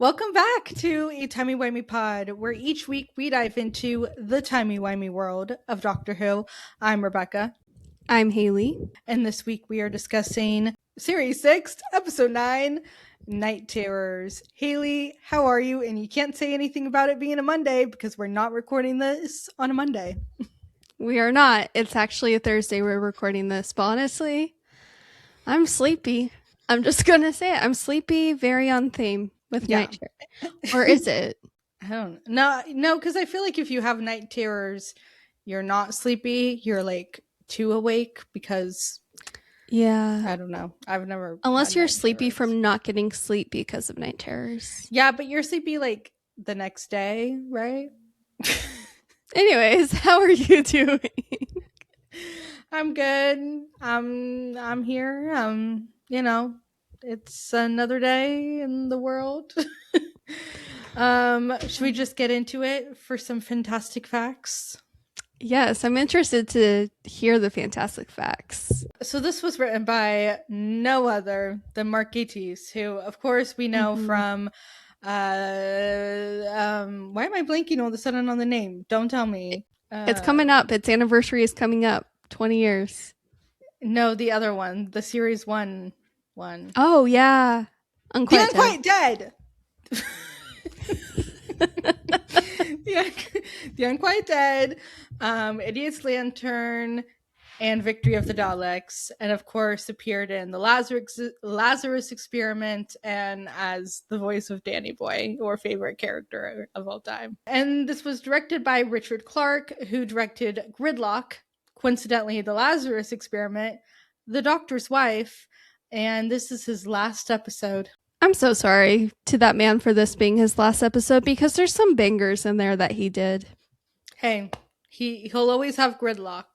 Welcome back to a Timey Wimey pod, where each week we dive into the Timey Wimey world of Doctor Who. I'm Rebecca. I'm Haley. And this week we are discussing Series 6, Episode 9, Night Terrors. Haley, how are you? And you can't say anything about it being a Monday because we're not recording this on a Monday. We are not. It's actually a Thursday we're recording this, but honestly, I'm sleepy. I'm just going to say it. I'm sleepy, very on theme with Night Terrors. Or is it? I don't know. No, because I feel like if you have Night Terrors, you're not sleepy. You're like too awake because... Yeah. I don't know. I've never... Unless you're sleepy from not getting sleep because of Night Terrors. Yeah, but you're sleepy like the next day, right? Anyways, how are you doing? I'm good. I'm here. You know, it's another day in the world. Should we just get into it for some fantastic facts? Yes, I'm interested to hear the fantastic facts. So this was written by no other than Mark Gatiss, who, of course, we know from... why am I blanking all of a sudden on the name? Don't tell me. It's coming up. Its anniversary is coming up. 20 years. No, the other one. The Series 1 one. Oh, yeah. Unquite Dead. The Unquite Dead, Idiot's Lantern, and Victory of the Daleks, and of course appeared in the Lazarus Experiment and as the voice of Danny Boy, or favorite character of all time. And this was directed by Richard Clark, who directed Gridlock, coincidentally the Lazarus Experiment, The Doctor's Wife, and this is his last episode. I'm so sorry to that man for this being his last episode, because there's some bangers in there that he did. Hey, he'll always have Gridlock.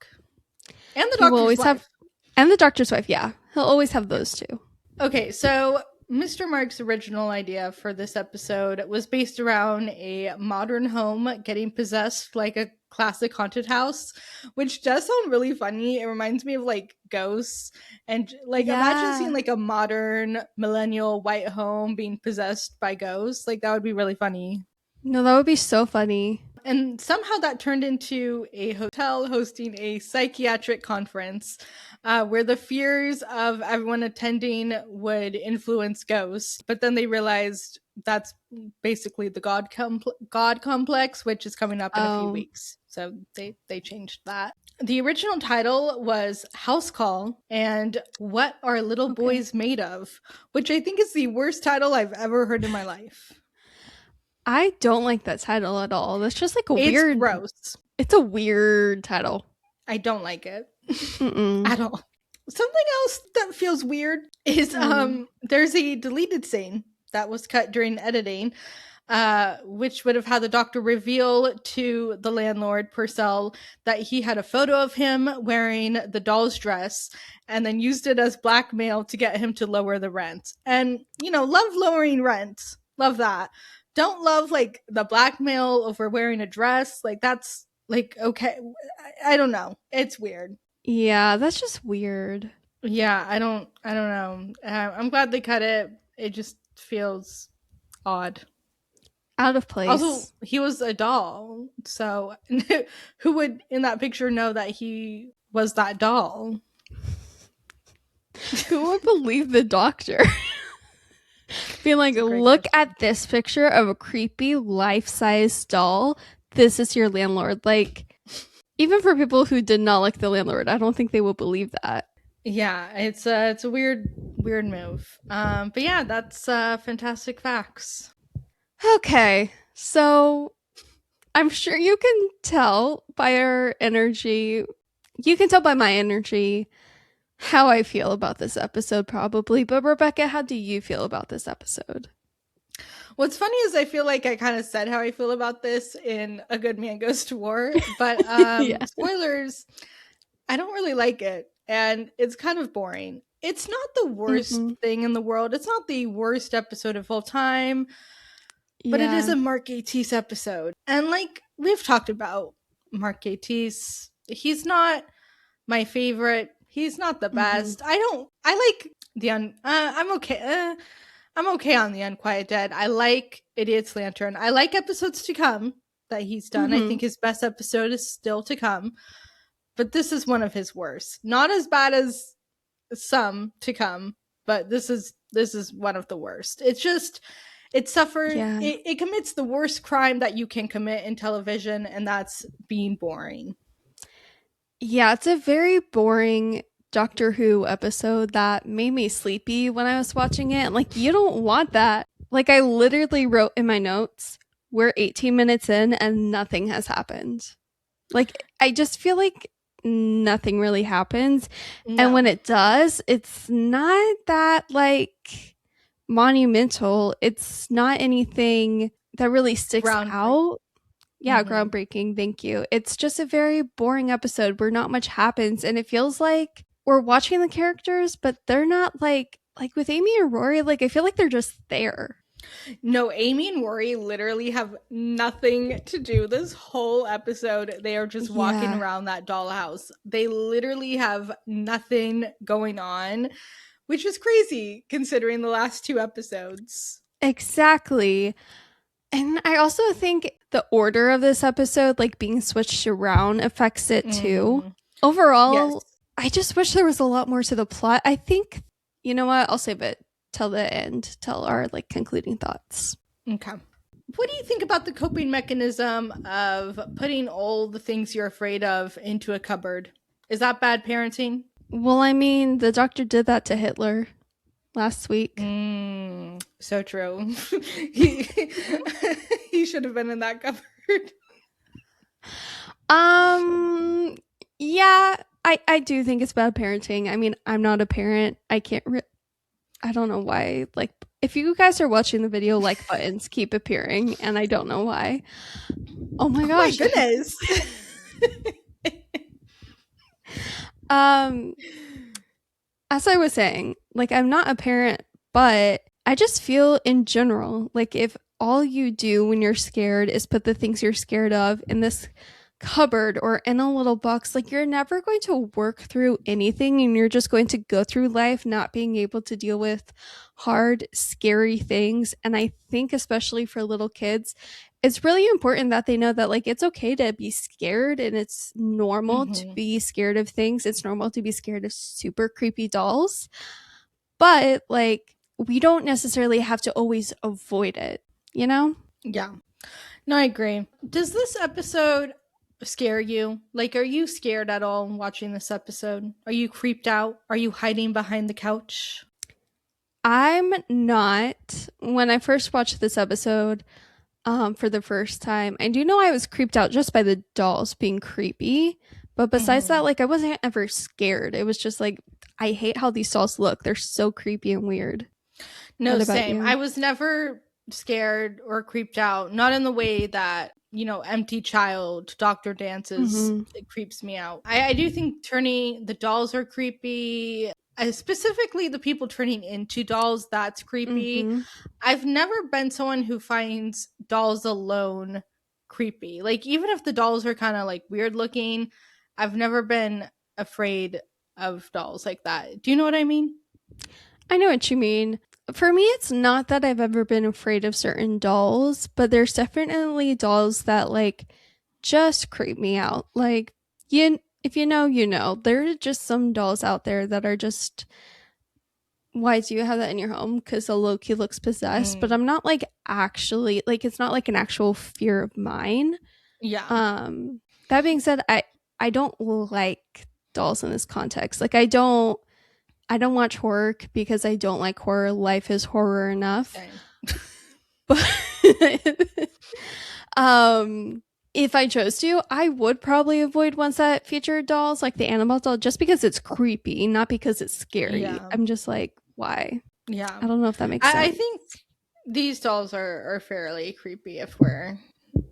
And the Doctor's Wife. And the Doctor's Wife, yeah. He'll always have those two. Okay, so Mr. Mark's original idea for this episode was based around a modern home getting possessed like a classic haunted house, which does sound really funny. It reminds me of like ghosts, and like imagine seeing like a modern millennial white home being possessed by ghosts. Like that would be really funny. No, that would be so funny. And somehow that turned into a hotel hosting a psychiatric conference where the fears of everyone attending would influence ghosts. But then they realized that's basically the God complex, which is coming up in a few weeks. So they changed that. The original title was House Call and What Are Little Boys Made Of, which I think is the worst title I've ever heard in my life. I don't like that title at all. That's just like It's gross. It's a weird title. I don't like it at all. Something else that feels weird is there's a deleted scene that was cut during editing, which would have had the Doctor reveal to the landlord Purcell that he had a photo of him wearing the doll's dress, and then used it as blackmail to get him to lower the rent. And love lowering rent, love that. Don't love like the blackmail over wearing a dress. Like that's like, okay. I don't know. It's weird. Yeah, that's just weird. Yeah, I don't know. I'm glad they cut it. It just feels odd. Out of place. Also, he was a doll. So who would in that picture know that he was that doll? Who would believe the Doctor? Being like, look at this picture of a creepy life-size doll. This is your landlord. Like, even for people who did not like the landlord, I don't think they will believe that. Yeah, it's a weird move. But yeah, that's fantastic facts. Okay, so I'm sure you can tell by our energy. You can tell by my energy how I feel about this episode, probably. But Rebecca, how do you feel about this episode? What's funny is I feel like I kind of said how I feel about this in A Good Man Goes to War, but spoilers, I don't really like it, and it's kind of boring. It's not the worst thing in the world. It's not the worst episode of all time, but it is a Mark Gatiss episode. And like we've talked about Mark Gatiss, he's not my favorite. He's not the best. I like the I'm okay. I'm okay on the Unquiet Dead. I like Idiot's Lantern. I like episodes to come that he's done. I think his best episode is still to come. But this is one of his worst. Not as bad as some to come, but this is one of the worst. It's just it suffered it commits the worst crime that you can commit in television, and that's being boring. Yeah, it's a very boring Doctor Who episode that made me sleepy when I was watching it. Like, you don't want that. Like, I literally wrote in my notes, we're 18 minutes in and nothing has happened. Like, I just feel like nothing really happens. No. And when it does, it's not that, like, monumental. It's not anything that really sticks out. Yeah, groundbreaking. Thank you. It's just a very boring episode where not much happens, and it feels like we're watching the characters, but they're not like with Amy and Rory. Like, I feel like they're just there. No, Amy and Rory literally have nothing to do this whole episode. They are just walking around that dollhouse. They literally have nothing going on, which is crazy considering the last 2 episodes. Exactly. And I also think the order of this episode, like being switched around, affects it too. Overall, I just wish there was a lot more to the plot. I think, you know what? I'll save it till the end, till our like concluding thoughts. Okay. What do you think about the coping mechanism of putting all the things you're afraid of into a cupboard? Is that bad parenting? Well, I mean, the doctor did that to Hitler last week. So true. He should have been in that cupboard. Yeah, I do think it's bad parenting. I mean, I'm not a parent. I can't I don't know why. Like, if you guys are watching the video, like buttons keep appearing, and I don't know why. Oh my gosh. Oh my goodness. As I was saying, like, I'm not a parent, but I just feel in general, like, if all you do when you're scared is put the things you're scared of in this cupboard or in a little box, like, you're never going to work through anything, and you're just going to go through life not being able to deal with hard, scary things. And I think especially for little kids, it's really important that they know that, like, it's okay to be scared, and it's normal to be scared of things. It's normal to be scared of super creepy dolls, but like, we don't necessarily have to always avoid it, you know? Yeah. No, I agree. Does this episode scare you? Like, are you scared at all watching this episode? Are you creeped out? Are you hiding behind the couch? I'm not. When I first watched this episode for the first time, I do know I was creeped out just by the dolls being creepy. But besides that, like, I wasn't ever scared. It was just like, I hate how these dolls look. They're so creepy and weird. No, same. You? I was never scared or creeped out. Not in the way that, you know, Empty Child, Doctor Dances, it creeps me out. I do think the dolls are creepy. Specifically the people turning into dolls, that's creepy. I've never been someone who finds dolls alone creepy. Like, even if the dolls are kind of like weird looking, I've never been afraid of dolls like that. Do you know what I mean? I know what you mean. For me, it's not that I've ever been afraid of certain dolls, but there's definitely dolls that, like, just creep me out. Like, if you know, you know. There are just some dolls out there that are just, why do you have that in your home? Because the Loki looks possessed. But I'm not, like, actually, like, it's not like an actual fear of mine. Yeah. That being said, I don't like dolls in this context. Like, I don't watch horror because I don't like horror. Life is horror enough. But if I chose to, I would probably avoid ones that feature dolls, like the Annabelle doll, just because it's creepy, not because it's scary. Yeah. I'm just like, why? Yeah. I don't know if that makes sense. I think these dolls are fairly creepy if we're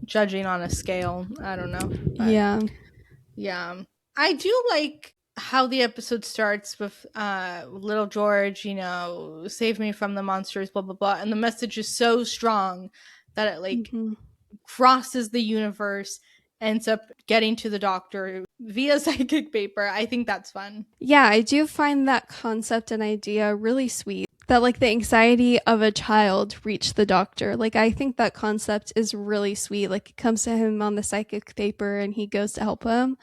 judging on a scale. I don't know. But yeah. I do like how the episode starts with little George, you know, save me from the monsters, blah blah blah, and the message is so strong that it like crosses the universe, ends up getting to the doctor via psychic paper. I think that's fun. Yeah, I do find that concept and idea really sweet. that like the anxiety of a child reached the doctor. Like I think that concept is really sweet. Like it comes to him on the psychic paper and he goes to help him.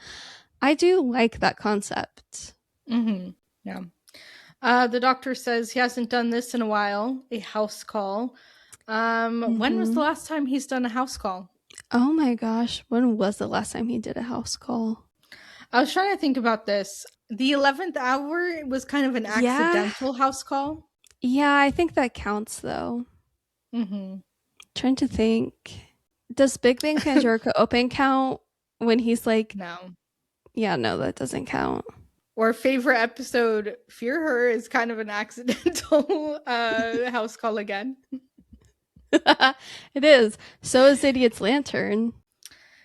I do like that concept. Mm-hmm. Yeah. The doctor says he hasn't done this in a while, a house call. When was the last time he's done a house call? Oh my gosh, when was the last time he did a house call? I was trying to think about this. The 11th hour was kind of an accidental house call. Yeah, I think that counts though. Mm-hmm. Trying to think. Does Big Bang Pandorica Open count when he's like... No. Yeah, no, that doesn't count. Or favorite episode, Fear Her, is kind of an accidental house call again. It is. So is Idiot's Lantern.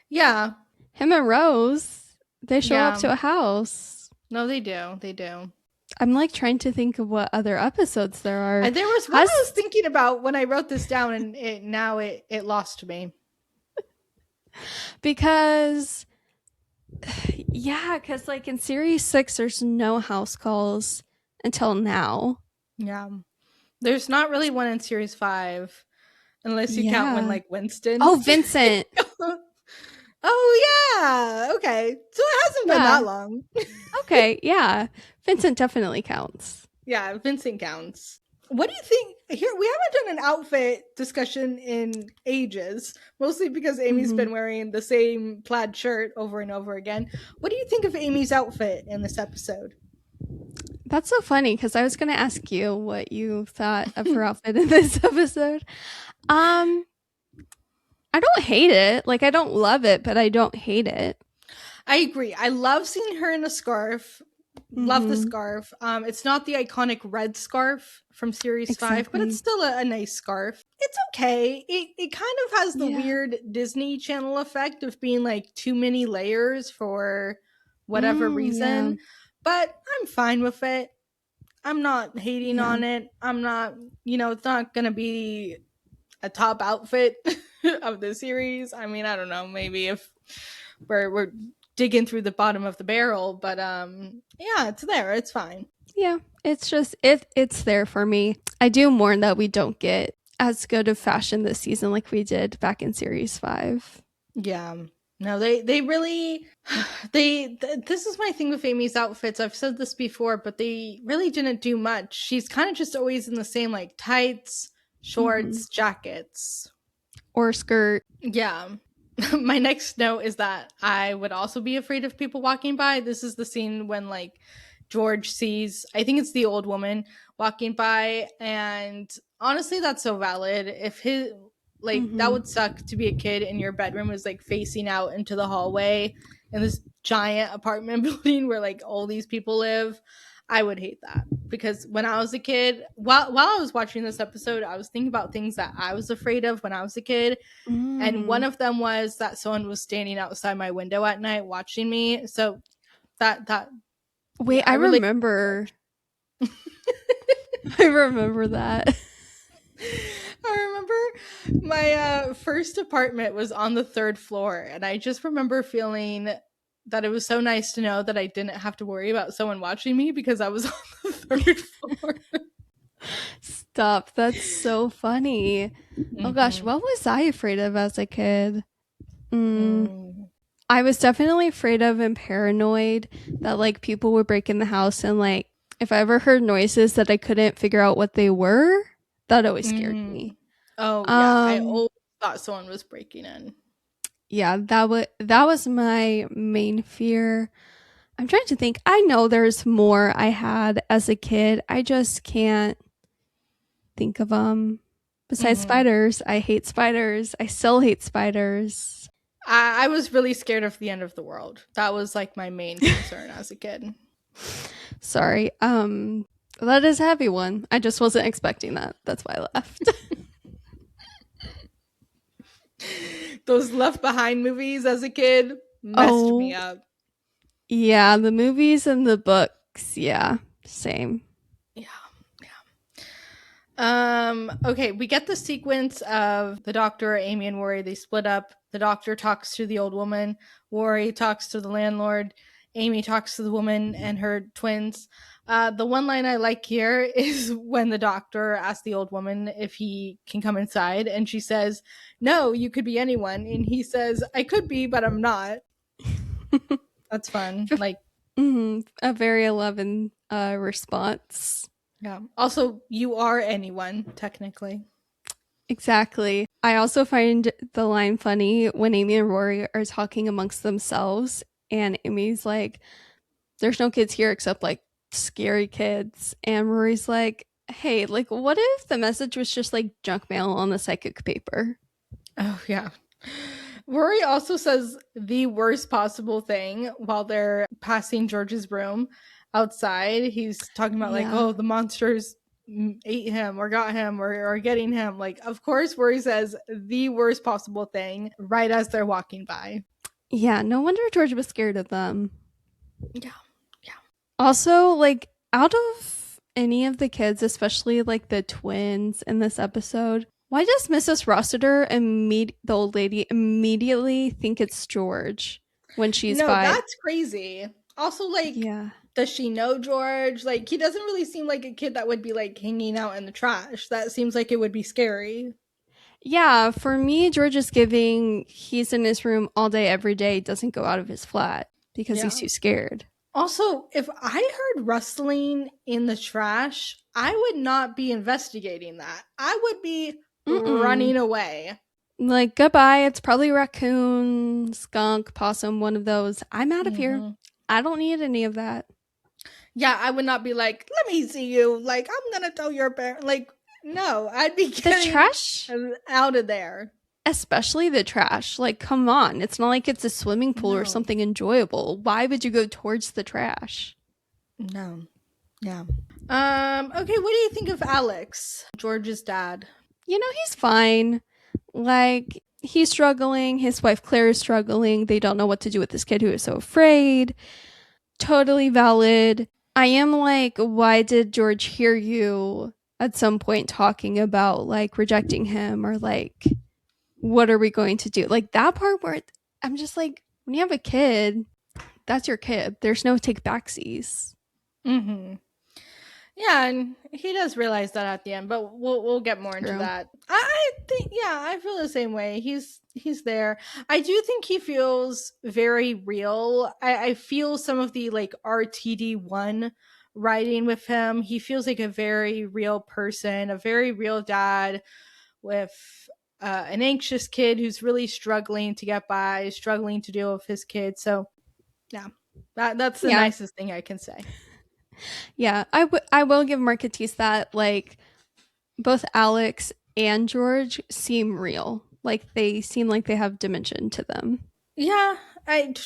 Yeah. Him and Rose, they show up to a house. No, they do. They do. I'm like trying to think of what other episodes there are. And there was one I was thinking about when I wrote this down, and it lost me. Because, because like in series 6, there's no house calls until now. Yeah. There's not really one in series 5, unless you count when like Winston. Oh, Vincent. Oh, yeah. Okay. So it hasn't been that long. Okay. Yeah. Vincent definitely counts. Yeah. Vincent counts. What do you think? Here, we haven't done an outfit discussion in ages, mostly because Amy's been wearing the same plaid shirt over and over again. What do you think of Amy's outfit in this episode? That's so funny because I was going to ask you what you thought of her outfit in this episode. I don't hate it. Like, I don't love it, but I don't hate it. I agree. I love seeing her in a scarf. Love the scarf. It's not the iconic red scarf from series 5, but it's still a nice scarf. It's okay. It kind of has the weird Disney Channel effect of being like too many layers for whatever reason. But I'm fine with it. I'm not hating on it. I'm not, it's not going to be a top outfit of the series. I mean, I don't know, maybe if we're digging through the bottom of the barrel, but it's there. It's fine. Yeah, it's just it's there for me. I do mourn that we don't get as good of fashion this season like we did back in series 5. Yeah. No, they really this is my thing with Amy's outfits. I've said this before, but they really didn't do much. She's kind of just always in the same like tights, shorts, jackets, or skirt. Yeah. My next note is that I would also be afraid of people walking by. This is the scene when like George sees, I think it's the old woman walking by, and honestly that's so valid. If his that would suck to be a kid and your bedroom was like facing out into the hallway in this giant apartment building where like all these people live. I would hate that, because when I was a kid, while I was watching this episode, I was thinking about things that I was afraid of when I was a kid. And one of them was that someone was standing outside my window at night watching me. So I remember. I remember that. I remember my first apartment was on the 3rd floor, and I just remember feeling that it was so nice to know that I didn't have to worry about someone watching me because I was on the 3rd floor. Stop. That's so funny. Oh gosh, what was I afraid of as a kid? I was definitely afraid of and paranoid that like people would break in the house, and like if I ever heard noises that I couldn't figure out what they were, that always scared me. Oh yeah, I always thought someone was breaking in. Yeah, that was my main fear. I'm trying to think. I know there's more I had as a kid. I just can't think of them. Besides spiders, I hate spiders. I still hate spiders. I was really scared of the end of the world. That was like my main concern as a kid. Sorry. That is a heavy one. I just wasn't expecting that. That's why I left. Those Left Behind movies as a kid messed me up. Yeah, the movies and the books. Yeah, same. Okay, we get the sequence of the doctor, Amy, and Rory. They split up. The doctor talks to the old woman. Rory talks to the landlord. Amy talks to the woman and her twins. The one line I like here is when the doctor asks the old woman if he can come inside, and she says, "No, you could be anyone." And he says, "I could be, but I'm not." That's fun. Like, a very 11 response. yeah. Also, you are anyone, technically. Exactly. I also find the line funny when Amy and Rory are talking amongst themselves, and Amy's like, "There's no kids here except like scary kids," and Rory's like, "Hey, like, what if the message was just like junk mail on the psychic paper?" Oh, yeah. Rory also says the worst possible thing while they're passing George's room outside. He's talking about like, oh, the monsters ate him or got him or getting him. Like, of course, Rory says the worst possible thing right as they're walking by. Yeah, no wonder George was scared of them. Yeah. Also, like, out of any of the kids, especially like the twins in this episode, why does Mrs. Rossiter and the old lady immediately think it's George when she's by? No, that's crazy. Also, like, does she know George? Like, he doesn't really seem like a kid that would be like hanging out in the trash. That seems like it would be scary. Yeah, for me, George is giving he's in his room all day, every day, doesn't go out of his flat because he's too scared. Also, if I heard rustling in the trash, I would not be investigating that. I would be running away. Like, goodbye. It's probably raccoon, skunk, possum, one of those. I'm out of here. I don't need any of that. Yeah, I would not be like, let me see you. Like, I'm going to tell your parents. Like, no, I'd be getting the trash out of there. Especially the trash. Like, come on. It's not like it's a swimming pool or something enjoyable. Why would you go towards the trash? No. Yeah. Okay, what do you think of Alex, George's dad? You know, he's fine. Like, he's struggling. His wife Claire is struggling. They don't know what to do with this kid who is so afraid. Totally valid. I am like, why did George hear you at some point talking about, like, rejecting him or, like, what are we going to do? Like, that part where I'm just like, when you have a kid, that's your kid. There's no take backsies. Yeah, and he does realize that at the end, but we'll get more into that. I think, I feel the same way. He's there. I do think he feels very real. I feel some of the like RTD1 writing with him. He feels like a very real person, a very real dad with an anxious kid who's really struggling to get by, struggling to deal with his kid. So, yeah, that's the nicest thing I can say. Yeah, I will give Mark Gatiss that, like, both Alex and George seem real. Like, they seem like they have dimension to them. Yeah,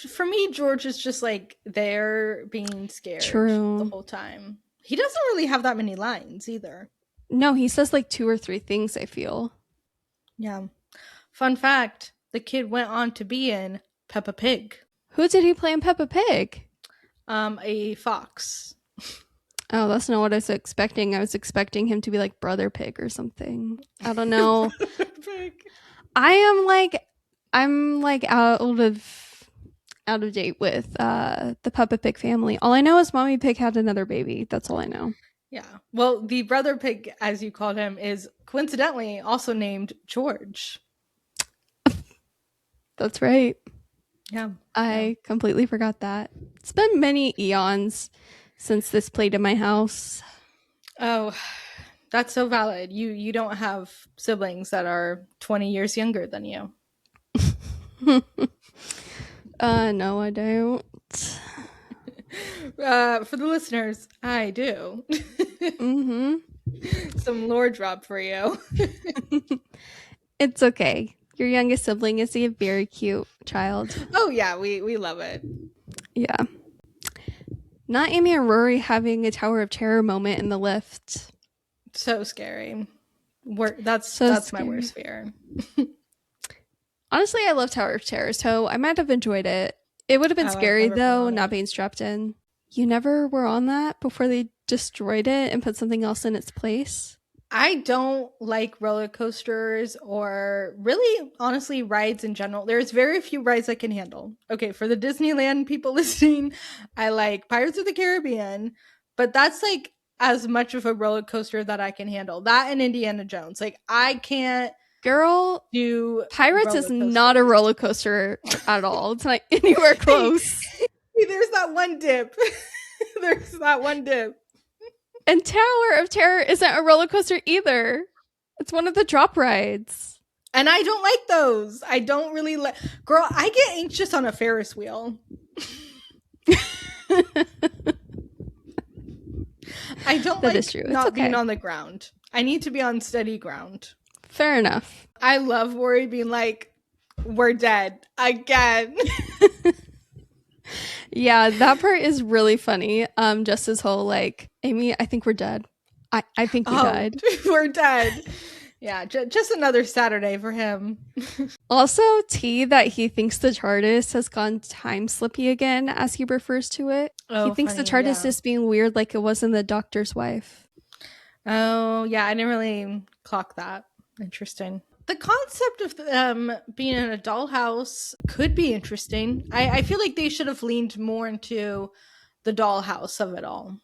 for me, George is just like there being scared the whole time. He doesn't really have that many lines either. No, he says like 2 or 3 things, I feel. Yeah. Fun fact, the kid went on to be in Peppa Pig. Who did he play in Peppa Pig? A fox. Oh, that's not what I was expecting. I was expecting him to be like Brother Pig or something. I don't know. I'm like out of date with the Peppa Pig family. All I know is Mommy Pig had another baby. That's all I know. Yeah. Well, the Brother Pig, as you called him, is coincidentally also named George. That's right. Yeah. I completely forgot that. It's been many eons since this played in my house. Oh, that's so valid. You don't have siblings that are 20 years younger than you. No, I don't. For the listeners, I do. Some lore drop for you. It's okay. Your youngest sibling is a very cute child. Oh yeah, we love it. Yeah. Not Amy and Rory having a Tower of Terror moment in the lift. So scary. That's my worst fear. Honestly, I love Tower of Terror, so I might have enjoyed it. It would have been scary, though, not being strapped in. You never were on that before they destroyed it and put something else in its place? I don't like roller coasters or really, honestly, rides in general. There's very few rides I can handle. Okay, for the Disneyland people listening, I like Pirates of the Caribbean, but that's like as much of a roller coaster that I can handle. That and Indiana Jones. Like, I can't Girl, do Pirates is not a coasters. roller coaster at all. It's not anywhere close. Hey, there's that one dip. There's that one dip. And Tower of Terror isn't a roller coaster either. It's one of the drop rides. And I don't like those. I don't really like. Girl, I get anxious on a Ferris wheel. I don't That like is true. not okay. being on the ground. I need to be on steady ground. Fair enough. I love Worry being like, we're dead again. Yeah, that part is really funny. Just his whole like, Amy, I think we're dead. I think we died. We're dead. Yeah, just another Saturday for him. Also, T that he thinks the TARDIS has gone time slippy again, as he refers to it. Oh, he thinks funny, the TARDIS yeah. is being weird like it was in The Doctor's Wife. Oh, yeah, I didn't really clock that. Interesting. The concept of being in a dollhouse could be interesting. I feel like they should have leaned more into the dollhouse of it all.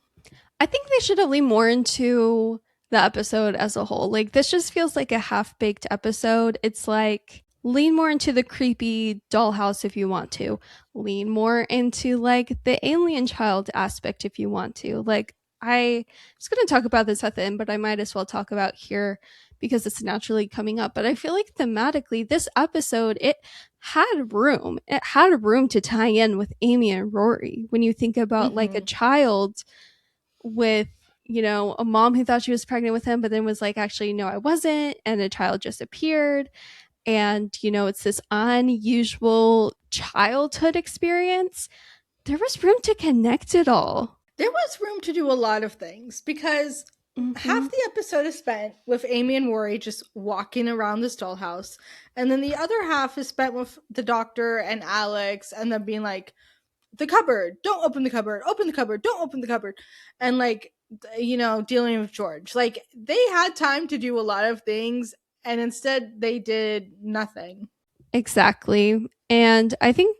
I think they should have leaned more into the episode as a whole. Like, this just feels like a half-baked episode. It's like, lean more into the creepy dollhouse if you want to. Lean more into, like, the alien child aspect if you want to. Like, I was going to talk about this at the end, but I might as well talk about here because it's naturally coming up. But I feel like thematically, this episode, it had room. It had room to tie in with Amy and Rory. When you think about, like, a child with, you know, a mom who thought she was pregnant with him, but then was like, actually, no, I wasn't. And a child just appeared. And, you know, it's this unusual childhood experience. There was room to connect it all. There was room to do a lot of things because half the episode is spent with Amy and Rory just walking around this dollhouse. And then the other half is spent with the doctor and Alex and them being like, the cupboard, don't open the cupboard, open the cupboard, don't open the cupboard. And like, you know, dealing with George. Like, they had time to do a lot of things and instead they did nothing. Exactly. And I think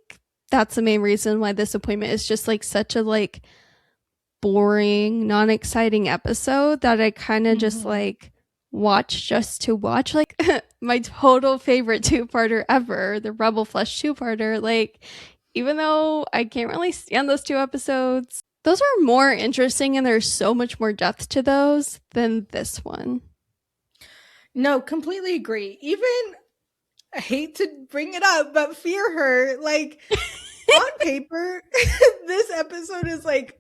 that's the main reason why this appointment is just like such a like boring, non-exciting episode that I kind of just like watch just to watch. Like my total favorite two-parter ever, the Rebel Flesh two-parter. Like, even though I can't really stand those two episodes, those are more interesting and there's so much more depth to those than this one. No, completely agree. Even, I hate to bring it up, but Fear Her, like, on paper, this episode is like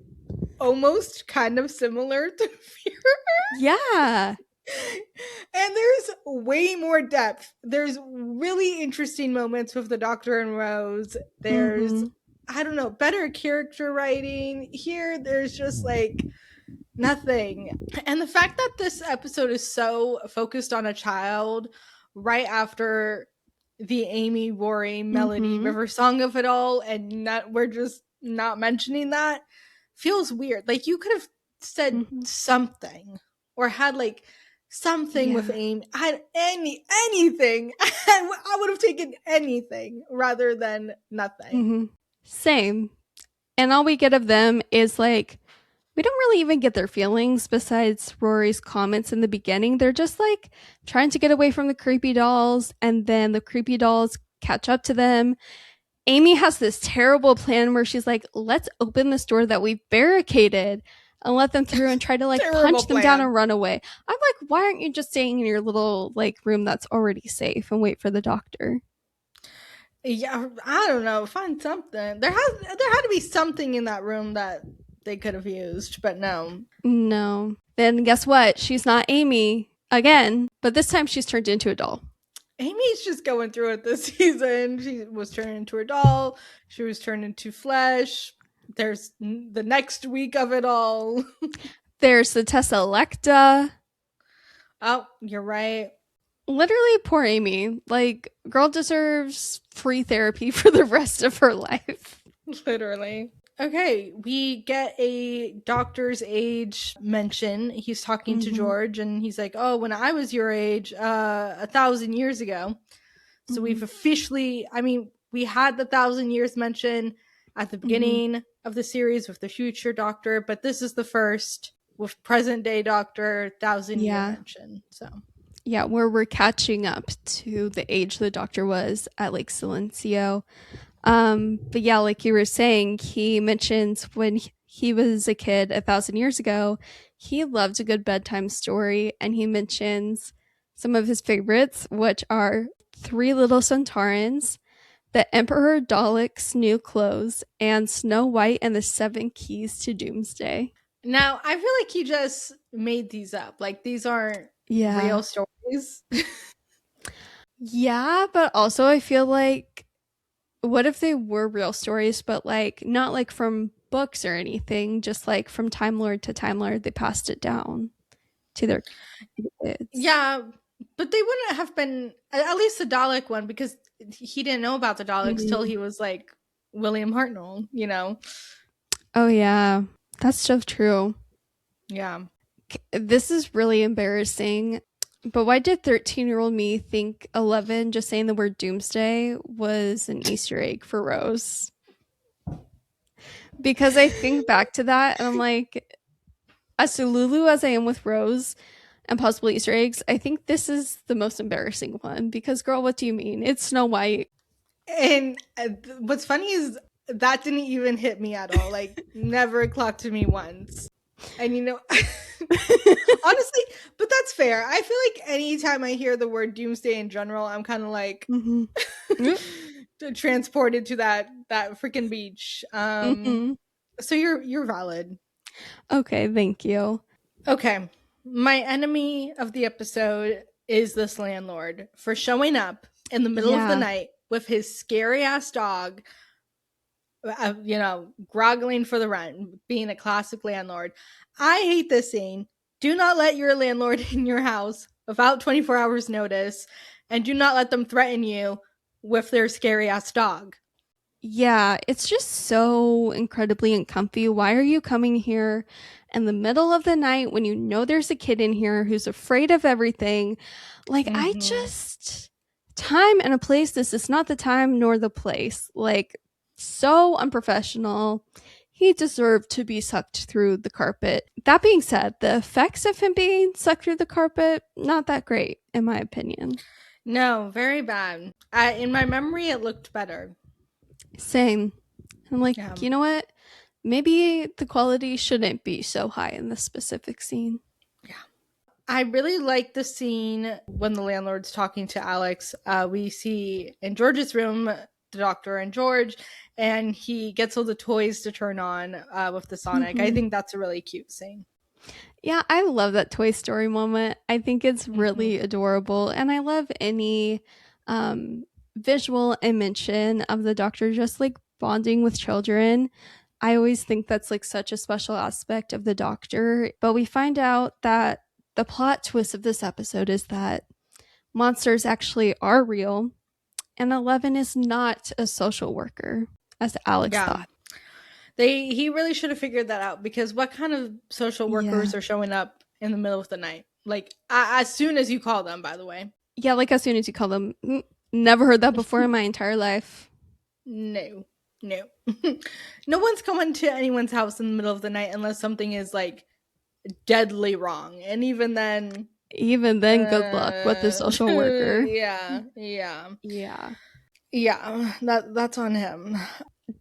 almost kind of similar to Fear Her. Yeah. And there's way more depth. There's really interesting moments with the Doctor and Rose. There's, I don't know, better character writing. Here, there's just like nothing. And the fact that this episode is so focused on a child right after the Amy, Rory, Melody, River song of it all, and we're just not mentioning that, feels weird. Like, you could have said something or had like something with Amy. Had anything. I would have taken anything rather than nothing. Same. And all we get of them is like, we don't really even get their feelings besides Rory's comments in the beginning. They're just like trying to get away from the creepy dolls, and then the creepy dolls catch up to them. Amy has this terrible plan where she's like, let's open this door that we've barricaded and let them through and try to like punch them down and run away. I'm like, why aren't you just staying in your little like room that's already safe and wait for the doctor? Yeah, I don't know. Find something. There had to be something in that room that they could have used, but no. Then guess what? She's not Amy again, but this time she's turned into a doll. Amy's just going through it this season. She was turned into a doll. She was turned into flesh. There's the next week of it all. There's the Tesselecta. Oh, you're right. Literally, poor Amy. Like, girl deserves free therapy for the rest of her life. Literally. Okay, we get a doctor's age mention. He's talking to George and he's like, "Oh, when I was your age, 1,000 years ago." So we've officially, I mean, we had the 1,000 years mention at the beginning of the series with the future doctor, but this is the first with present day doctor 1,000 year mention. So yeah, where we're catching up to the age the doctor was at Lake Silencio. But yeah, like you were saying, he mentions when he was a kid 1,000 years ago, he loved a good bedtime story, and he mentions some of his favorites, which are Three Little Centaurans, The Emperor Dalek's New Clothes, and Snow White and the Seven Keys to Doomsday. now I feel like he just made these up. Like these aren't real stories. Yeah, but also I feel like, what if they were real stories, but like not like from books or anything, just like from Time Lord to Time Lord, they passed it down to their kids. Yeah, but they wouldn't have been, at least the Dalek one, because he didn't know about the Daleks till he was like William Hartnell, you know? Oh yeah, that's so true. Yeah. This is really embarrassing. But why did 13-year-old me think 11 just saying the word doomsday was an Easter egg for Rose? Because I think back to that and I'm like, as Lulu as I am with Rose and possible Easter eggs, I think this is the most embarrassing one. Because, girl, what do you mean? It's Snow White. And what's funny is that didn't even hit me at all. Like, never clocked to me once. And you know, honestly, but that's fair. I feel like anytime I hear the word doomsday in general, I'm kind of like transported to that freaking beach. So you're valid. Okay, thank you. Okay. My enemy of the episode is this landlord for showing up in the middle of the night with his scary ass dog, you know, groggling for the rent, being a classic landlord. I hate this scene. Do not let your landlord in your house without 24 hours notice, and do not let them threaten you with their scary ass dog. Yeah, it's just so incredibly uncomfy. Why are you coming here in the middle of the night when you know there's a kid in here who's afraid of everything? Like, I just, time and a place, this is not the time nor the place. Like, so unprofessional. He deserved to be sucked through the carpet. That being said, the effects of him being sucked through the carpet, not that great, in my opinion. No, very bad. In my memory, it looked better. Same. I'm like, you know what? Maybe the quality shouldn't be so high in this specific scene. Yeah. I really like the scene when the landlord's talking to Alex. We see in George's room the doctor and George, and he gets all the toys to turn on with the Sonic. I think that's a really cute scene. Yeah, I love that Toy Story moment. I think it's really adorable. And I love any visual mention of the doctor just like bonding with children. I always think that's like such a special aspect of the doctor. But we find out that the plot twist of this episode is that monsters actually are real, and 11 is not a social worker, as Alex thought. He really should have figured that out, because what kind of social workers are showing up in the middle of the night? Like, as soon as you call them, by the way. Yeah, like as soon as you call them. Never heard that before in my entire life. No. No one's coming to anyone's house in the middle of the night unless something is like deadly wrong. And even then, good luck with the social worker. Yeah, that's on him.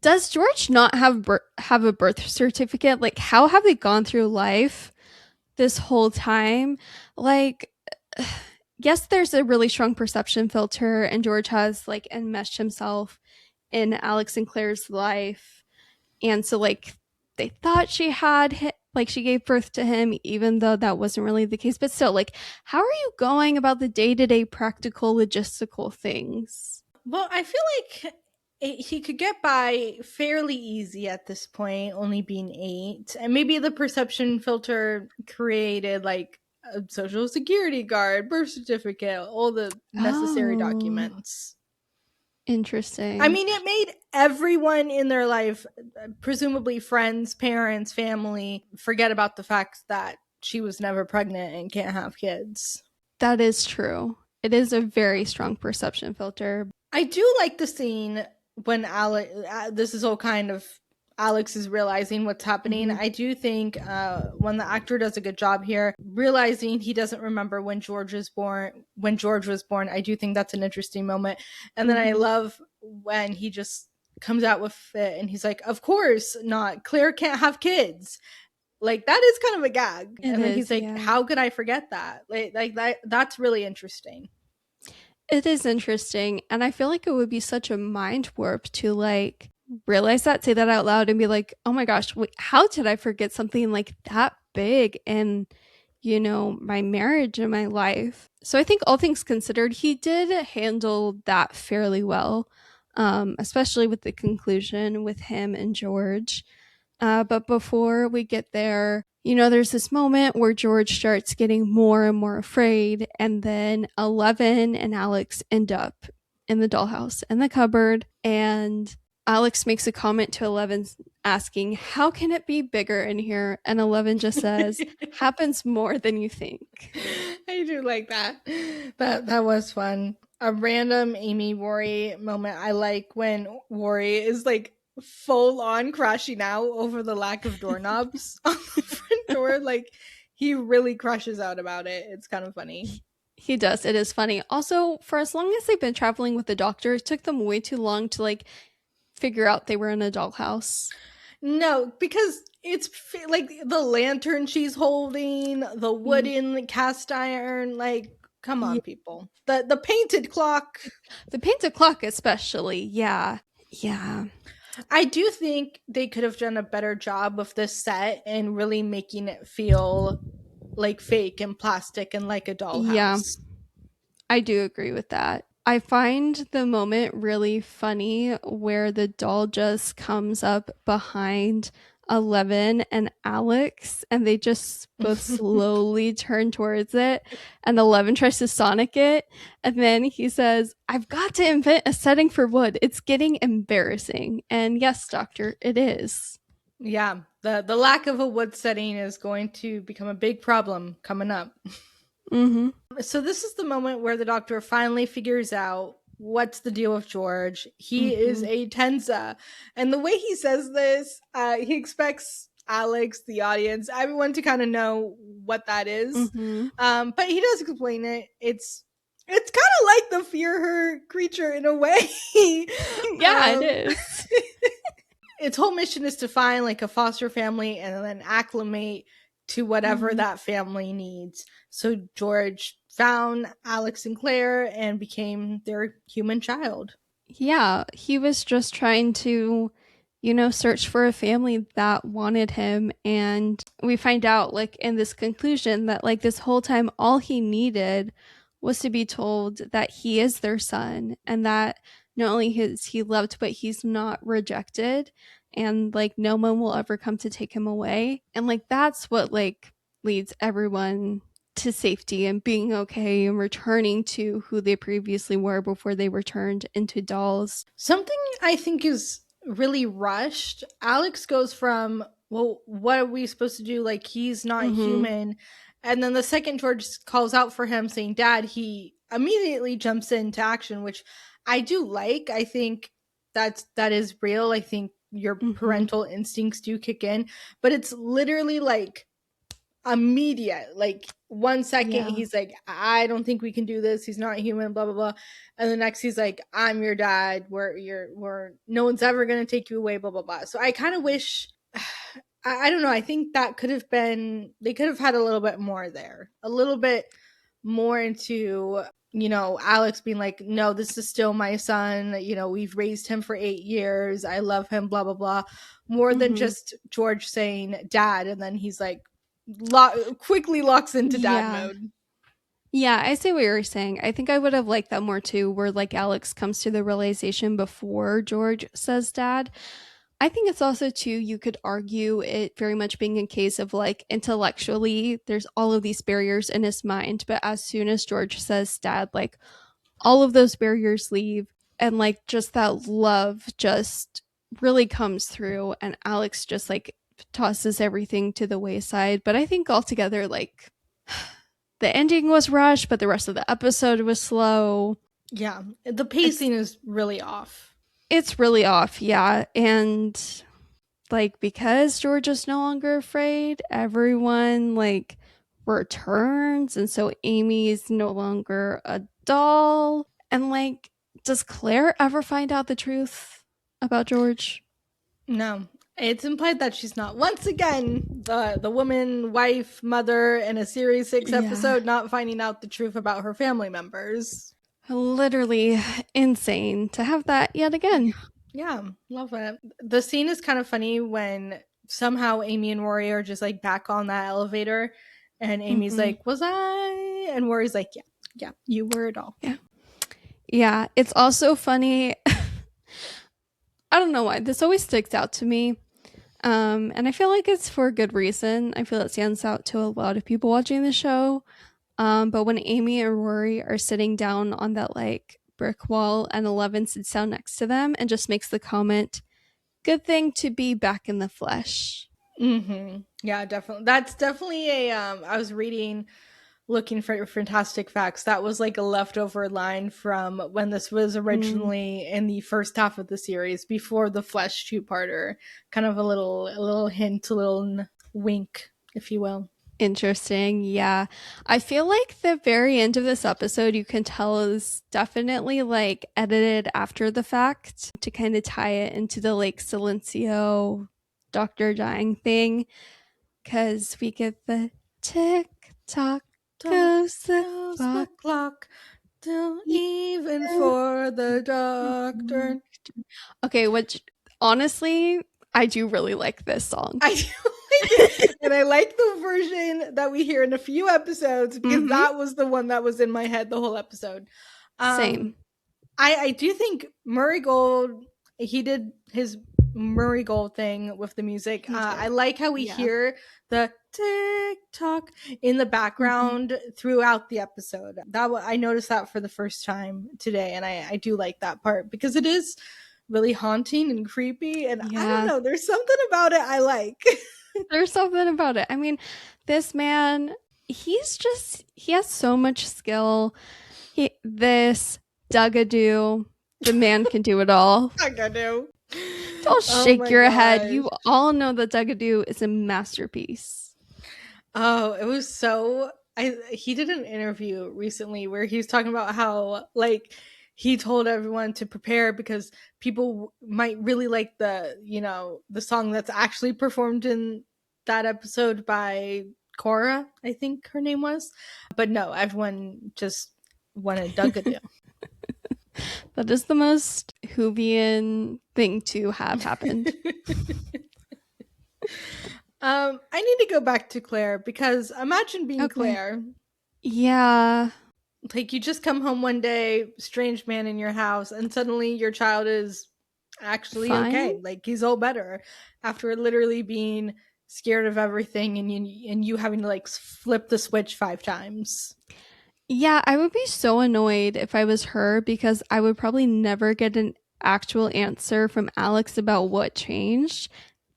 Does George not have a birth certificate? Like, how have they gone through life this whole time? Like, yes, there's a really strong perception filter, and George has like enmeshed himself in Alex and Claire's life, and so like they thought she had she gave birth to him, even though that wasn't really the case. But still, like, how are you going about the day-to-day practical logistical things? Well, I feel like he could get by fairly easy at this point, only being 8. And maybe the perception filter created like a social security card, birth certificate, all the necessary documents. Interesting. I mean, it made everyone in their life, presumably friends, parents, family, forget about the fact that she was never pregnant and can't have kids. That is true. It is a very strong perception filter. I do like the scene when Alex, this is all kind of Alex is realizing what's happening. Mhm. I do think when the actor does a good job here, realizing he doesn't remember when George was born. When George was born, I do think that's an interesting moment. And then I love when he just comes out with it and he's like, "Of course not. Claire can't have kids." Like that is kind of a gag. It And then is, he's like, yeah. "How could I forget that?" Like that. That's really interesting. It is interesting, and I feel like it would be such a mind warp to like realize that, say that out loud, and be like, "Oh my gosh, wait, how did I forget something like that big in, my marriage and my life?" So I think all things considered, he did handle that fairly well, especially with the conclusion with him and George. But before we get there, there's this moment where George starts getting more and more afraid, and then 11 and Alex end up in the dollhouse in the cupboard, and Alex makes a comment to 11 asking, "How can it be bigger in here?" And 11 just says, "Happens more than you think." I do like that. That was fun. A random Amy Rory moment. I like when Rory is like full on crashing out over the lack of doorknobs on the front door. Like he really crashes out about it. It's kind of funny. He does. It is funny. Also, for as long as they've been traveling with the doctor, it took them way too long to like figure out they were in a dollhouse. No, because it's like the lantern she's holding, the wooden cast iron. Like, come Yeah. on, people. The painted clock. The painted clock, especially. Yeah. Yeah. I do think they could have done a better job with this set and really making it feel like fake and plastic and like a Yeah. dollhouse. I do agree with that. I find the moment really funny where the doll just comes up behind 11 and Alex, and they just both slowly turn towards it, and 11 tries to sonic it, and then he says, "I've got to invent a setting for wood. It's getting embarrassing." And yes, doctor, it is. Yeah, the lack of a wood setting is going to become a big problem coming up. Mm-hmm. So this is the moment where the doctor finally figures out what's the deal with George. He is a Tenza. And the way he says this, he expects Alex, the audience, everyone to kind of know what that is. But he does explain it. It's kind of like the fear her creature in a way. Yeah, it is. Its whole mission is to find like a foster family and then acclimate to whatever that family needs. So George found Alex and Claire and became their human child. Yeah, he was just trying to, search for a family that wanted him. And we find out, like, in this conclusion, that, like, this whole time, all he needed was to be told that he is their son and that not only is he loved, but he's not rejected. And, like, no one will ever come to take him away. And, like, that's what, like, leads everyone to safety and being okay and returning to who they previously were before they were turned into dolls. Something I think is really rushed. Alex goes from, well, what are we supposed to do? Like, he's not human. And then the second George calls out for him saying, "Dad," he immediately jumps into action, which I do like. I think that is real. I think your parental instincts do kick in, but it's literally like immediate. Like 1 second he's like, "I don't think we can do this, he's not human, blah blah blah," and the next he's like, "I'm your dad, we're no one's ever gonna take you away, blah blah blah." So I kind of wish I don't know, I think that could have been, they could have had a little bit more there, a little bit more into, Alex being like, "No, this is still my son, we've raised him for 8 years, I love him, blah blah blah," more than just George saying "Dad," and then he's like quickly locks into dad mode. Yeah, I see what you're saying. I think I would have liked that more too, where like Alex comes to the realization before George says dad. I think it's also too, you could argue it very much being a case of like intellectually, there's all of these barriers in his mind, but as soon as George says dad, like all of those barriers leave and like just that love just really comes through, and Alex just like tosses everything to the wayside. But I think altogether, like, the ending was rushed, but the rest of the episode was slow. Yeah, the pacing is really off. It's really off, yeah. And like, because George is no longer afraid, everyone like returns, and so Amy's no longer a doll. And like, does Claire ever find out the truth about George? No. It's implied that she's not. Once again, the woman, wife, mother in a series 6 episode not finding out the truth about her family members. Literally insane to have that yet again. Yeah, love it. The scene is kind of funny when somehow Amy and Rory are just like back on that elevator, and Amy's like, "Was I?" And Rory's like, "Yeah, you were it all." Yeah, it's also funny. I don't know why this always sticks out to me. And I feel like it's for a good reason. I feel it stands out to a lot of people watching the show. But when Amy and Rory are sitting down on that like brick wall, and 11 sits down next to them and just makes the comment, "Good thing to be back in the flesh." Yeah, definitely. That's definitely a I was looking for fantastic facts. That was like a leftover line from when this was originally in the first half of the series before the Flesh two-parter. Kind of a little hint, a little wink, if you will. Interesting. Yeah. I feel like the very end of this episode, you can tell, is definitely like edited after the fact to kind of tie it into the like Silencio doctor dying thing. Because we get the tick tock goes the clock. Don't even for the doctor. Okay, which honestly, I do really like this song. I do like it. And I like the version that we hear in a few episodes, because that was the one that was in my head the whole episode. Same. I do think Murray Gold, he did his Murray Gold thing with the music. I like how we hear the tick tock in the background throughout the episode. I noticed that for the first time today, and I do like that part because it is really haunting and creepy, and I don't know, there's something about it I like. There's something about it. I mean, this man, he has so much skill. This Dugadoo, the man can do it all. Dugadoo. Don't shake your head. You all know that Dugadoo is a masterpiece. Oh, it was so... he did an interview recently where he was talking about how, like, he told everyone to prepare because people might really like the song that's actually performed in that episode by Cora, I think her name was. But no, everyone just wanted Dugadoo. That is the most Whovian thing to have happened. I need to go back to Claire, because imagine being Claire. Yeah. Like, you just come home one day, strange man in your house, and suddenly your child is actually fine. Okay. Like, he's all better after literally being scared of everything, and you having to like flip the switch 5 times. Yeah, I would be so annoyed if I was her, because I would probably never get an actual answer from Alex about what changed.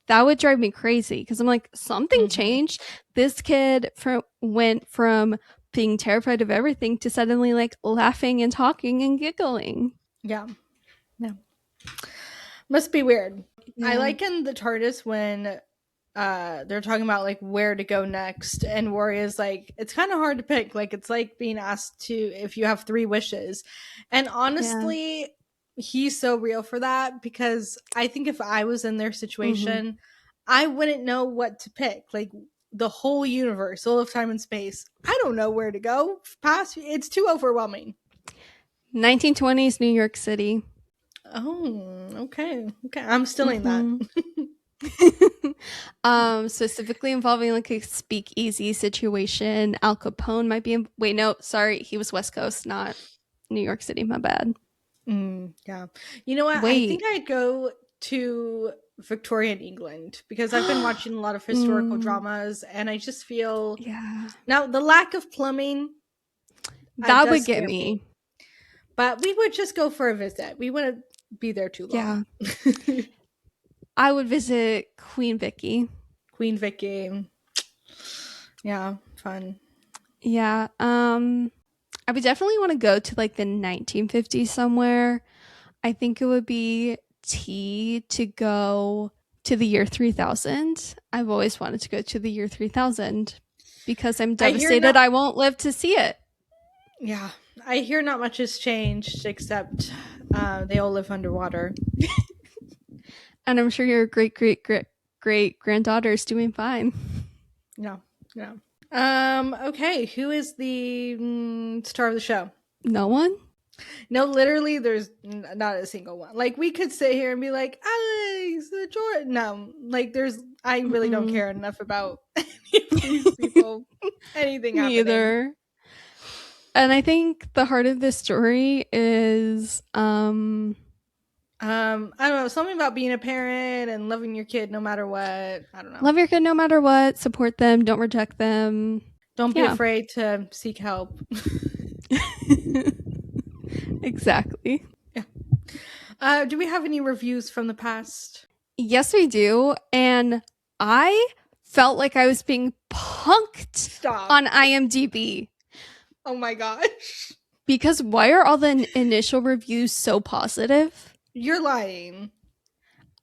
That would drive me crazy, because I'm like, something changed. This kid went from being terrified of everything to suddenly like laughing and talking and giggling. Yeah. Must be weird. Yeah. I like in the TARDIS when they're talking about like where to go next, and Rory is like, it's kind of hard to pick. Like, it's like being asked to, if you have 3 wishes. And honestly, he's so real for that, because I think if I was in their situation, I wouldn't know what to pick. Like, the whole universe, all of time and space, I don't know where to go. It's too overwhelming. 1920s New York City. Oh, okay. I'm stealing that. Specifically involving like a speakeasy situation. Al Capone might be wait, no, sorry, he was West Coast, not New York City, my bad. Yeah. You know what? I think I'd go to Victorian England, because I've been watching a lot of historical dramas, and I just feel now the lack of plumbing, that would get me. But we would just go for a visit. We wouldn't be there too long. Yeah. I would visit Queen Vicky. Queen Vicky. Yeah, fun. Yeah. I would definitely want to go to like the 1950s somewhere. I think it would be tea to go to the year 3000. I've always wanted to go to the year 3000 because I'm devastated I won't live to see it. Yeah. I hear not much has changed except they all live underwater. And I'm sure your great granddaughter is doing fine. No. Okay, who is the star of the show? No one? No, literally, there's not a single one. Like, we could sit here and be like, Alex, Jordan. No, like, I really don't care enough about any of these people. Anything happening. Neither. And I think the heart of this story is, I don't know, something about being a parent and loving your kid no matter what. I don't know. Love your kid no matter what. Support them. Don't reject them. Don't be afraid to seek help. Exactly. Yeah. Do we have any reviews from the past? Yes, we do. And I felt like I was being punked on IMDb. Oh my gosh. Because why are all the initial reviews so positive? You're lying.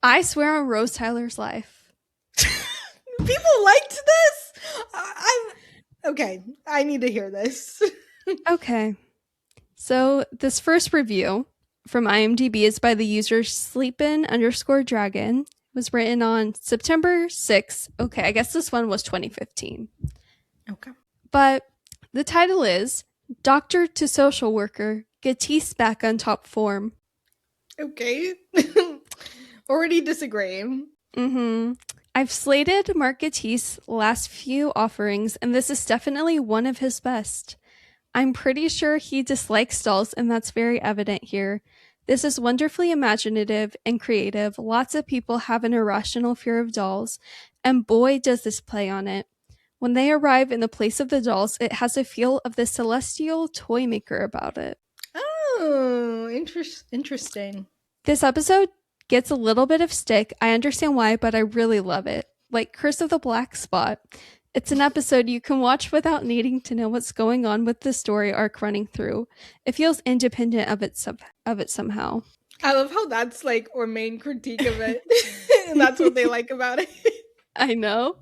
I swear on Rose Tyler's life. People liked this? Okay, I need to hear this. Okay. So this first review from IMDb is by the user sleepin_dragon. It was written on September 6th. Okay, I guess this one was 2015. Okay. But the title is Doctor to Social Worker, Gatiss back on top form. Okay. Already disagreeing. I've slated Mark Gatiss' last few offerings, and this is definitely one of his best. I'm pretty sure he dislikes dolls, and that's very evident here. This is wonderfully imaginative and creative. Lots of people have an irrational fear of dolls, and boy does this play on it. When they arrive in the place of the dolls, it has a feel of the celestial toy maker about it. Oh, interesting. This episode gets a little bit of stick. I understand why, but I really love it. Like Curse of the Black Spot. It's an episode you can watch without needing to know what's going on with the story arc running through. It feels independent of it somehow. I love how that's like our main critique of it. And that's what they like about it. I know.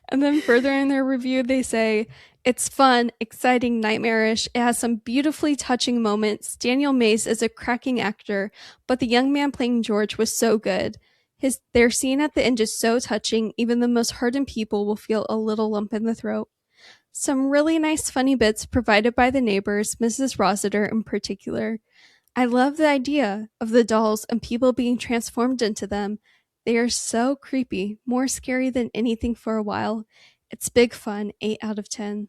And then further in their review, they say, it's fun, exciting, nightmarish. It has some beautifully touching moments. Daniel Mays is a cracking actor, but the young man playing George was so good. Their scene at the end is so touching, even the most hardened people will feel a little lump in the throat. Some really nice funny bits provided by the neighbors, Mrs. Rossiter in particular. I love the idea of the dolls and people being transformed into them. They are so creepy, more scary than anything for a while. It's big fun, 8 out of 10.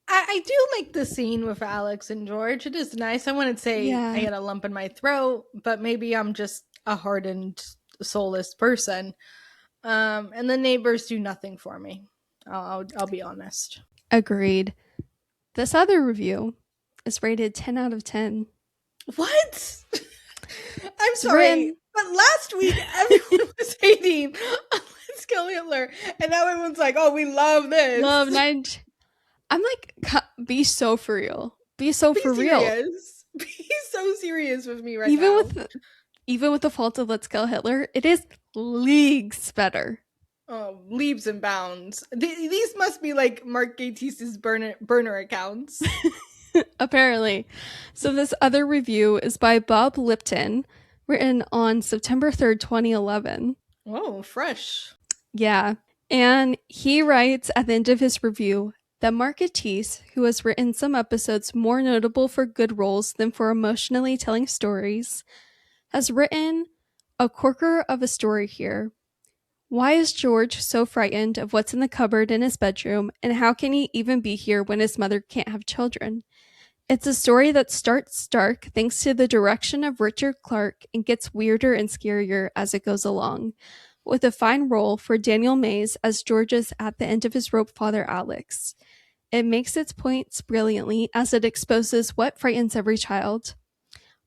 I do like the scene with Alex and George. It is nice. I wouldn't say I get a lump in my throat, but maybe I'm just a hardened, soulless person. And the neighbors do nothing for me. I'll be honest. Agreed. This other review is rated 10 out of 10. What? I'm sorry, but last week everyone was hating Let's Kill Hitler, and now everyone's like, "Oh, we love this." I'm like, be so for real. Be so for real. Be so serious with me right now. Even with the fault of Let's Kill Hitler, it is leagues better. Oh, leaps and bounds. These must be like Mark Gatiss's burner accounts. Apparently. So this other review is by Bob Lipton, written on September 3rd, 2011. Whoa, fresh. Yeah. And he writes at the end of his review that Mark Gatiss, who has written some episodes more notable for good roles than for emotionally telling stories, has written a corker of a story here. Why is George so frightened of what's in the cupboard in his bedroom, and how can he even be here when his mother can't have children? It's a story that starts dark thanks to the direction of Richard Clark and gets weirder and scarier as it goes along, with a fine role for Daniel Mays as George is at the end of his rope father Alex. It makes its points brilliantly as it exposes what frightens every child.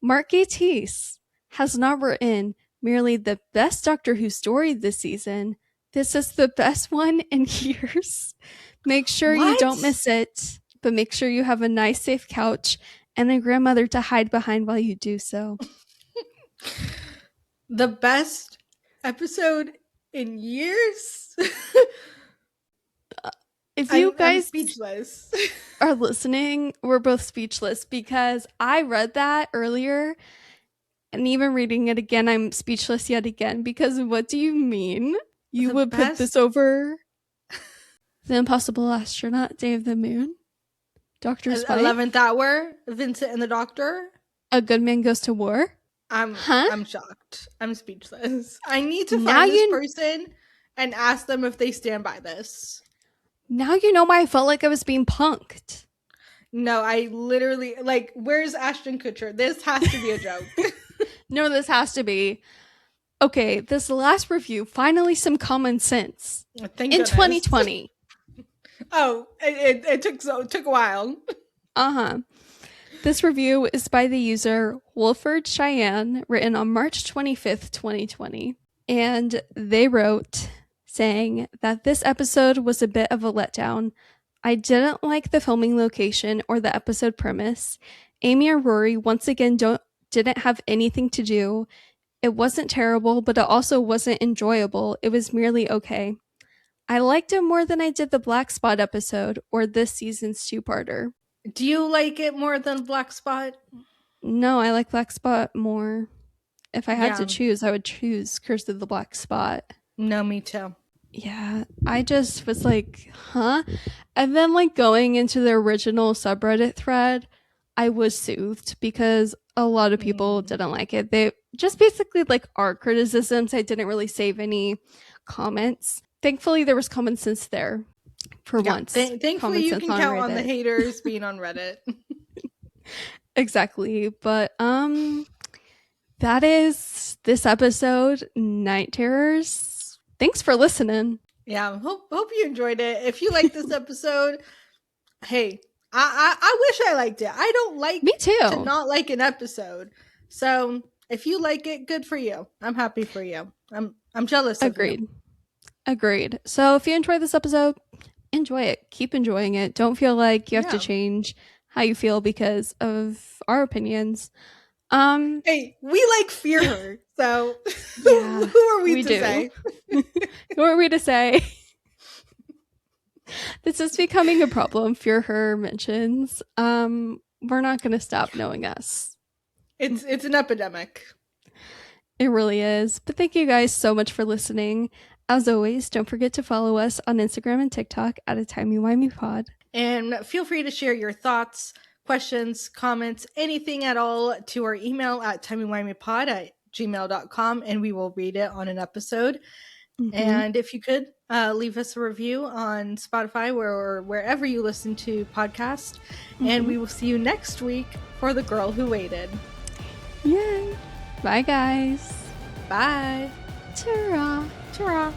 Mark Gatiss has not written merely the best Doctor Who story this season. This is the best one in years. Make sure you don't miss it, but make sure you have a nice, safe couch and a grandmother to hide behind while you do so. The best episode in years? If you guys I'm speechless. are listening, we're both speechless because I read that earlier and even reading it again, I'm speechless yet again because what do you mean? You would put this over The Impossible Astronaut, Day of the Moon, Doctor's Wife, 11th Hour, Vincent and the Doctor, A Good Man Goes to War? I'm shocked. I'm speechless. I need to find this person and ask them if they stand by this. Now you know why I felt like I was being punked. No, I literally, like, where's Ashton Kutcher? This has to be a joke. No, this has to be. Okay, this last review, finally some common sense. Thank in goodness. 2020. Oh, it took a while. This review is by the user Wolford Cheyenne, written on March 25th, 2020. And they wrote, saying that this episode was a bit of a letdown. I didn't like the filming location or the episode premise. Amy and Rory once again didn't have anything to do. It wasn't terrible, but it also wasn't enjoyable. It was merely okay. I liked it more than I did the Black Spot episode or this season's two-parter. Do you like it more than Black Spot? No, I like Black Spot more. If I had to choose, I would choose Curse of the Black Spot. No, me too. Yeah, I just was like, huh? And then like going into the original subreddit thread, I was soothed because a lot of people didn't like it. They just basically like our criticisms. I didn't really save any comments. Thankfully, there was common sense there for once. Thankfully, you can count on the haters being on Reddit. Exactly. But that is this episode, Night Terrors. Thanks for listening. Yeah, hope you enjoyed it. If you like this episode, hey, I wish I liked it. I don't like Me too. To not like an episode. So if you like it, good for you. I'm happy for you. I'm jealous of you. Agreed. So if you enjoyed this episode, enjoy it. Keep enjoying it. Don't feel like you have to change how you feel because of our opinions. Hey, we like fear her. So who are we to say? Who are we to say? This is becoming a problem. Fear her mentions. We're not going to stop knowing us. It's an epidemic. It really is. But thank you guys so much for listening. As always, don't forget to follow us on Instagram and TikTok at @TimeyWimeyPod. And feel free to share your thoughts, questions, comments, anything at all to our email at timeyWimeyPod@gmail.com, and we will read it on an episode. And if you could leave us a review on Spotify or wherever you listen to podcasts. And we will see you next week for The Girl Who Waited. Yay! Bye, guys. Bye. Ta-ra. Ta-ra.